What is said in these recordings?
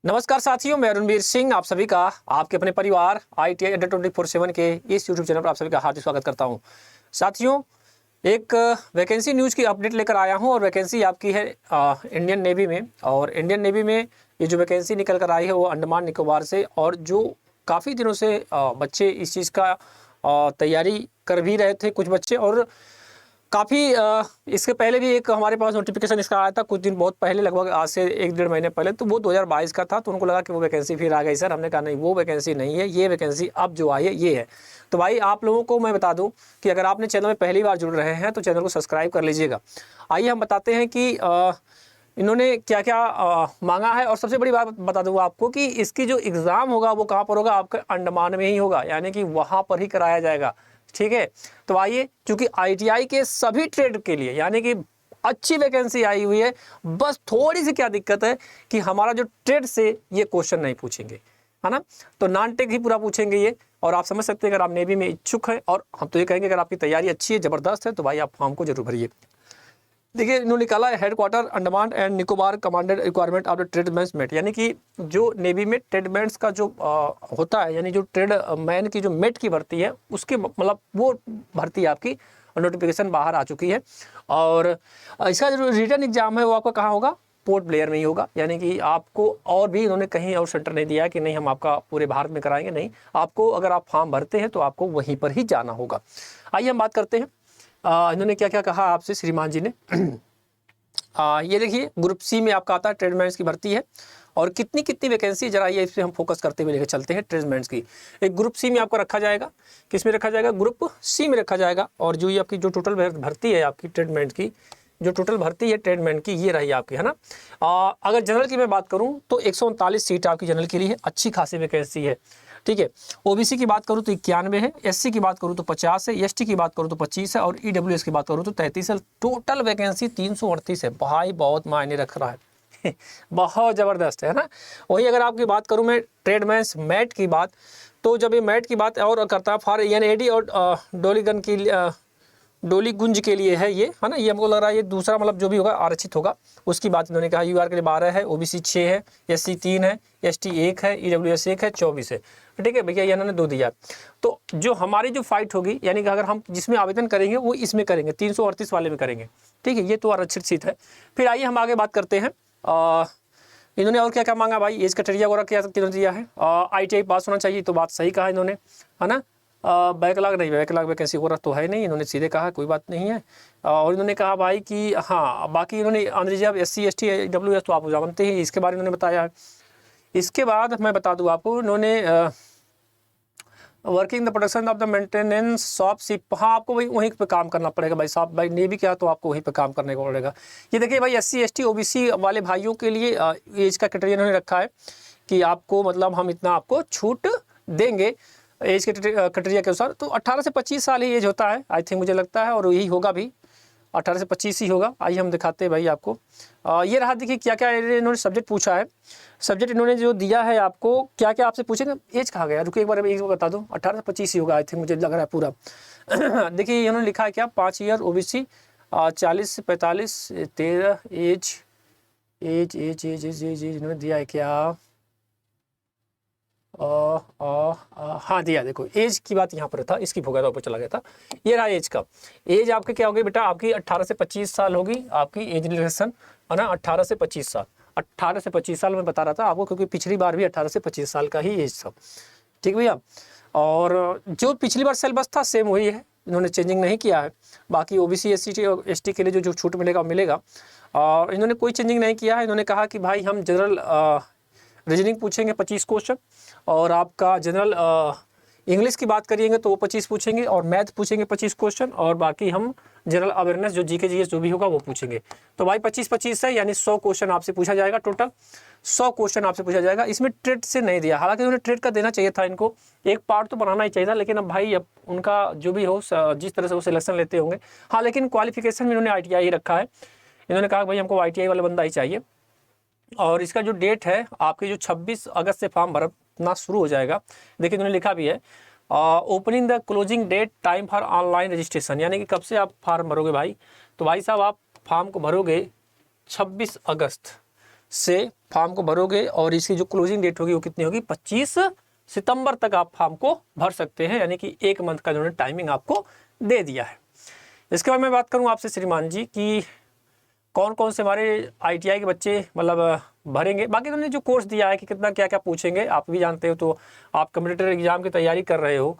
नमस्कार साथियों, मैं रणबीर सिंह आप सभी का आपके अपने परिवार ITI Under 24/7 के इस यूट्यूब चैनल पर आप सभी का हार्दिक स्वागत करता हूं। साथियों, एक वैकेंसी न्यूज़ की अपडेट लेकर आया हूं और वैकेंसी आपकी है इंडियन नेवी में। और इंडियन नेवी में ये जो वैकेंसी निकल कर आई है वो अंडमान निकोबार से, और जो काफ़ी दिनों से बच्चे इस चीज़ का तैयारी कर भी रहे थे कुछ बच्चे, और काफ़ी इसके पहले भी एक हमारे पास नोटिफिकेशन इसका आया था कुछ दिन बहुत पहले, लगभग आज से 1-1.5 महीने पहले, तो वो 2022 का था। तो उनको लगा कि वो वैकेंसी फिर आ गई सर। हमने कहा नहीं, वो वैकेंसी नहीं है, ये वैकेंसी अब जो आई है ये है। तो भाई आप लोगों को मैं बता दूं कि अगर आपने चैनल में पहली बार जुड़ रहे हैं तो चैनल को सब्सक्राइब कर लीजिएगा। आइए हम बताते हैं कि इन्होंने क्या क्या मांगा है। और सबसे बड़ी बात बता दूँ आपको कि इसकी जो एग्ज़ाम होगा वो कहाँ पर होगा, आपके अंडमान में ही होगा, यानी कि वहाँ पर ही कराया जाएगा। ठीक है, तो आइए, क्योंकि ITI के सभी ट्रेड के लिए यानी कि अच्छी वैकेंसी आई हुई है। बस थोड़ी सी क्या दिक्कत है कि हमारा जो ट्रेड से ये क्वेश्चन नहीं पूछेंगे, है ना, तो नॉन टेक ही पूरा पूछेंगे ये। और आप समझ सकते हैं अगर आप नेवी में इच्छुक हैं, और हम तो ये कहेंगे अगर आपकी तैयारी अच्छी है, ज़बरदस्त है, तो भाई आप फॉर्म को जरूर भरिए। देखिए, इन्होंने निकाला है headquarter Andaman and Nicobar commanded requirement of the tradesman's mate, यानी कि जो नेवी में ट्रेडमैन्स का जो होता है, यानी जो ट्रेड मैन की जो मेट की भर्ती है उसके मतलब वो भर्ती आपकी नोटिफिकेशन बाहर आ चुकी है। और इसका जो रिटन एग्जाम है वो आपका कहाँ होगा, पोर्ट ब्लेयर में ही होगा। यानी कि आपको और भी इन्होंने कहीं और सेंटर नहीं दिया है कि नहीं हम आपका पूरे भारत में कराएंगे, नहीं, आपको अगर आप फॉर्म भरते हैं तो आपको वहीं पर ही जाना होगा। आइए हम बात करते हैं इन्होंने क्या क्या कहा आपसे श्रीमान जी ने। ये देखिए, ग्रुप सी में आपका आता है ट्रेडमैन्स की भर्ती है, और कितनी कितनी वैकेंसी जरा ये इस पर हम फोकस करते हुए लेकर चलते हैं। ट्रेडमैन्स की एक ग्रुप सी में आपको रखा जाएगा, किस में रखा जाएगा, ग्रुप सी में रखा जाएगा। और जो ये आपकी जो टोटल भर्ती है आपकी ट्रेडमैन की, जो टोटल भर्ती है ट्रेडमैन की, ये रही आपकी, है ना। अगर जनरल की मैं बात करूँ तो 139 सीट आपकी जनरल के लिए है, अच्छी खासी वैकेंसी है। ठीक है, OBC की बात करूँ तो 91 है, SC की बात करूँ तो 50 है, ST की बात करूँ तो 25 है, और EWS की बात करूँ तो 33 है। टोटल वैकेंसी 338 है। भाई बहुत मायने रख रहा है बहुत ज़बरदस्त है ना। वही अगर आपकी बात करूँ मैं ट्रेडमैन्स मैट की बात, तो जब ये मैट की बात और करता है फॉर NAD और डोलीगन की डोली गुंज के लिए है ये, है ना। ये हमको लग रहा है ये दूसरा मतलब जो भी होगा आरक्षित होगा, उसकी बात इन्होंने कहा। UR के लिए 12 है, OBC 6 है, SC 3 है, ST 1 है, EWS 1 है, 24 है। ठीक है भैया, इन्होंने 2 दिया। तो जो हमारी जो फाइट होगी, यानी कि अगर हम जिसमें आवेदन करेंगे वो इसमें करेंगे, 338 वाले में करेंगे। ठीक है, ये तो आरक्षित सीट है। फिर आइए हम आगे बात करते हैं इन्होंने और क्या क्या मांगा भाई। एज क्राइटेरिया वगैरह क्या किन्होंने दिया है, ITI पास होना चाहिए, तो बात सही कहा इन्होंने, है ना। बैकलॉग नहीं, बैकलॉग वैकेंसी वगैरह तो है नहीं, इन्होंने सीधे कहा कोई बात नहीं है। और इन्होंने कहा भाई कि हाँ, बाकी इन्होंने अनरिजर्व SC ST EWS तो आप जानते हैं, इसके बारे में इन्होंने बताया है। इसके बाद मैं बता दूँ आपको, इन्होंने working the production of the maintenance shop ship, हाँ आपको वहीं पे काम करना पड़ेगा भाई साहब। भाई नेवी क्या, तो आपको वहीं पे काम करने को पड़ेगा। ये देखिए भाई, SC ST OBC वाले भाइयों के लिए एज का क्राइटेरिया इन्होंने रखा है कि आपको मतलब हम इतना आपको छूट देंगे एज के क्राइटेरिया के अनुसार। तो 18 से 25 साल ही एज होता है, आई थिंक, मुझे लगता है, और यही होगा भी, 18 से 25 ही होगा। आइए हम दिखाते हैं भाई आपको। ये रहा, देखिए क्या क्या इन्होंने सब्जेक्ट पूछा है। सब्जेक्ट इन्होंने जो दिया है आपको, क्या क्या आपसे पूछेंगे। एज कहाँ गया, रुकिए एक बार बता दूँ, 18 से 25 ही होगा आई थिंक, मुझे लग रहा है पूरा। देखिए इन्होंने लिखा है क्या, 5 ईयर OBC, 40 से 45, 13 एज एज एज एज एज एज इन्होंने दिया है क्या, हाँ दिया। देखो एज की बात यहाँ पर था, इसकी भूगा ऊपर चला गया था। ये रहा एज का। एज आपकी क्या होगी बेटा, आपकी 18 से 25 साल होगी आपकी एज रिलेक्शन, है ना। 18 से 25 साल, 18 से 25 साल मैं बता रहा था आपको, क्योंकि पिछली बार भी 18 से 25 साल का ही एज था। ठीक भैया, और जो पिछली बार सिलेबस था सेम वही है, इन्होंने चेंजिंग नहीं किया है। बाकी OBC SC और ST के लिए जो छूट मिलेगा मिलेगा, और इन्होंने कोई चेंजिंग नहीं किया है। इन्होंने कहा कि भाई हम जनरल रीजनिंग पूछेंगे 25 क्वेश्चन, और आपका जनरल इंग्लिश की बात करिएंगे तो वो 25 पूछेंगे, और मैथ पूछेंगे 25 क्वेश्चन, और बाकी हम जनरल अवेयरनेस जो GK GS जो भी होगा वो पूछेंगे। तो भाई 25-25 है, यानी 100 क्वेश्चन आपसे पूछा जाएगा, टोटल 100 क्वेश्चन आपसे पूछा जाएगा। इसमें ट्रेड से नहीं दिया, हालांकि उन्होंने ट्रेड का देना चाहिए था, इनको एक पार्ट तो बनाना ही चाहिए था, लेकिन अब भाई अब उनका जो भी हो, जिस तरह से वो सिलेक्शन लेते होंगे। हाँ, लेकिन क्वालिफिकेशन में इन्होंने ITI ही रखा है। इन्होंने कहा भाई हमको ITI वाला बंदा ही चाहिए। और इसका जो डेट है आपकी, जो 26 अगस्त से फॉर्म भरना शुरू हो जाएगा। देखिए उन्होंने लिखा भी है, opening the closing date time for online registration, यानी कि कब से आप फॉर्म भरोगे भाई। तो भाई साहब आप फॉर्म को भरोगे 26 अगस्त से फॉर्म को भरोगे और इसकी जो क्लोजिंग डेट होगी वो कितनी होगी, 25 सितंबर तक आप फॉर्म को भर सकते हैं, यानी कि 1 मंथ का इन्होंने टाइमिंग आपको दे दिया है। इसके बाद मैं बात करूँ आपसे श्रीमान जी कि कौन कौन से हमारे ITI के बच्चे मतलब भरेंगे। बाकी उन्होंने जो कोर्स दिया है कि कितना क्या क्या पूछेंगे आप भी जानते हो, तो आप कम्पिटिटिव एग्जाम की तैयारी कर रहे हो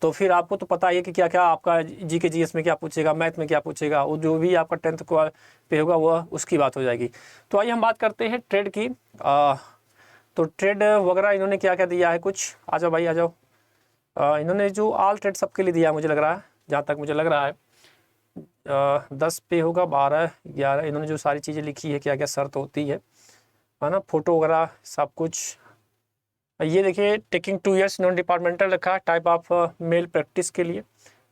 तो फिर आपको तो पता ही है कि क्या क्या आपका GK GS में क्या पूछेगा, मैथ में क्या पूछेगा, वो जो भी आपका 10th को पे होगा वो उसकी बात हो जाएगी। तो आइए हम बात करते हैं ट्रेड की। तो ट्रेड वगैरह इन्होंने क्या क्या दिया है कुछ, आ जाओ भाई आ जाओ। इन्होंने जो ऑल ट्रेड सबके लिए दिया मुझे लग रहा है, जहाँ तक मुझे लग रहा है 10 पे होगा, 12 11 इन्होंने जो सारी चीज़ें लिखी है क्या क्या शर्त होती है ना, फोटो वगैरह सब कुछ। ये देखिए टेकिंग 2 years इन्होंने डिपार्टमेंटल रखा है, टाइप ऑफ मेल प्रैक्टिस के लिए।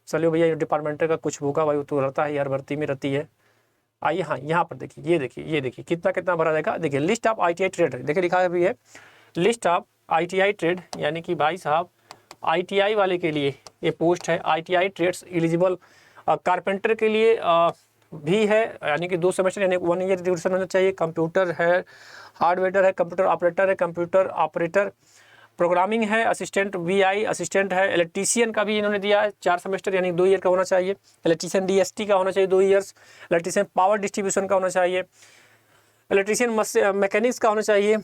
चलिए भैया डिपार्टमेंटल का कुछ होगा भाई, वो तो रहता है यार, भर्ती में रहती है। आइए हाँ यहाँ पर देखिए, ये देखिए कितना कितना भरा जाएगा। देखिए लिस्ट ऑफ ITI ट्रेड, देखिए लिखा भी है लिस्ट ऑफ ITI ट्रेड, यानी कि भाई साहब ITI वाले के लिए ये पोस्ट है। ITI ट्रेड्स एलिजिबल कारपेंटर के लिए भी है, यानी कि 2 सेमेस्टर यानी 1 year ड्यूरेशन होना चाहिए। कंप्यूटर है, हार्डवेयर है, कंप्यूटर ऑपरेटर है, कंप्यूटर ऑपरेटर, प्रोग्रामिंग है, असिस्टेंट VI असिस्टेंट है, इलेक्ट्रीशियन का भी इन्होंने दिया है 4 सेमेस्टर यानी 2 ईयर का होना चाहिए। इलेक्ट्रीशियन DST का होना चाहिए 2 ईयर्स, इलेक्ट्रीशियन पावर डिस्ट्रीब्यूशन का होना चाहिए, इलेक्ट्रीशियन मैकेनिक्स का होना चाहिए,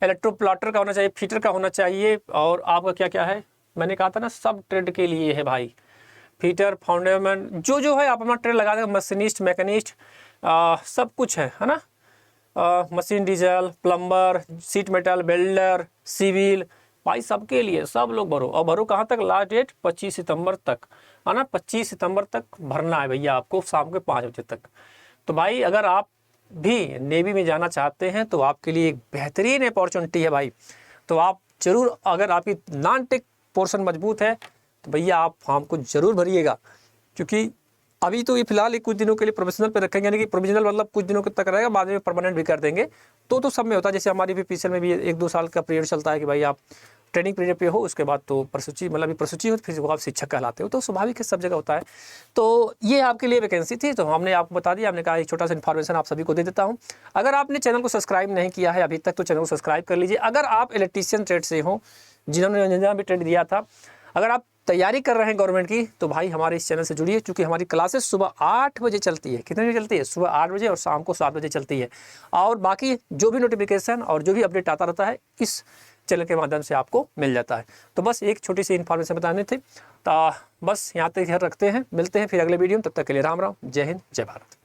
इलेक्ट्रोप्लाटर का होना चाहिए, फीटर का होना चाहिए। और आपका क्या क्या है, मैंने कहा था ना सब ट्रेड के लिए है भाई, फीटर फाउंडेमेंट जो है आप अपना ट्रेड लगा देंगे, मशीनिस्ट मैकेनिस्ट सब कुछ है ना। Machine diesel, plumber, sheet metal, welder, civil, भाई सबके लिए सब लोग भरो। और भरो कहाँ तक, लास्ट डेट 25 सितंबर तक है ना, 25 सितंबर तक भरना है भैया आपको शाम के 5 बजे तक। तो भाई अगर आप भी नेवी में जाना चाहते हैं तो आपके लिए एक बेहतरीन अपॉर्चुनिटी है भाई। तो आप जरूर, अगर आपकी नॉन टेक पोर्शन मजबूत है तो भैया आप फॉर्म को जरूर भरिएगा, क्योंकि अभी तो ये फिलहाल कुछ दिनों के लिए प्रोविजनल पे रखेंगे, यानी कि प्रोविजनल मतलब कुछ दिनों तक रहेगा, बाद में परमानेंट भी कर देंगे। तो सब में होता है, जैसे हमारी भी PCL में भी 1-2 साल का पीरियड चलता है कि भाई आप ट्रेनिंग पीरियड पे हो, उसके बाद तो प्रसूची मतलब प्रसूची हो, फिर आप शिक्षक कहलाते हो, तो स्वाभाविक है सब जगह होता है। तो ये आपके लिए वैकेंसी थी, तो हमने आपको बता दिया, हमने कहा एक छोटा सा इन्फॉर्मेशन आप सभी को दे देता हूँ। अगर आपने चैनल को सब्सक्राइब नहीं किया है अभी तक तो चैनल को सब्सक्राइब कर लीजिए। अगर आप इलेक्ट्रीशियन ट्रेड से हो, जिन्होंने भी ट्रेड दिया था, अगर आप तैयारी कर रहे हैं गवर्नमेंट की, तो भाई हमारे इस चैनल से जुड़िए, क्योंकि हमारी क्लासेस सुबह 8 बजे चलती है। कितने बजे चलती है, सुबह 8 बजे और शाम को 7 बजे चलती है। और बाकी जो भी नोटिफिकेशन और जो भी अपडेट आता रहता है इस चैनल के माध्यम से आपको मिल जाता है। तो बस एक छोटी सी इन्फॉर्मेशन बतानी थी, तो बस यहाँ तक रखते हैं, मिलते हैं फिर अगले वीडियो में, तब तक के लिए राम राम, जय हिंद, जय भारत।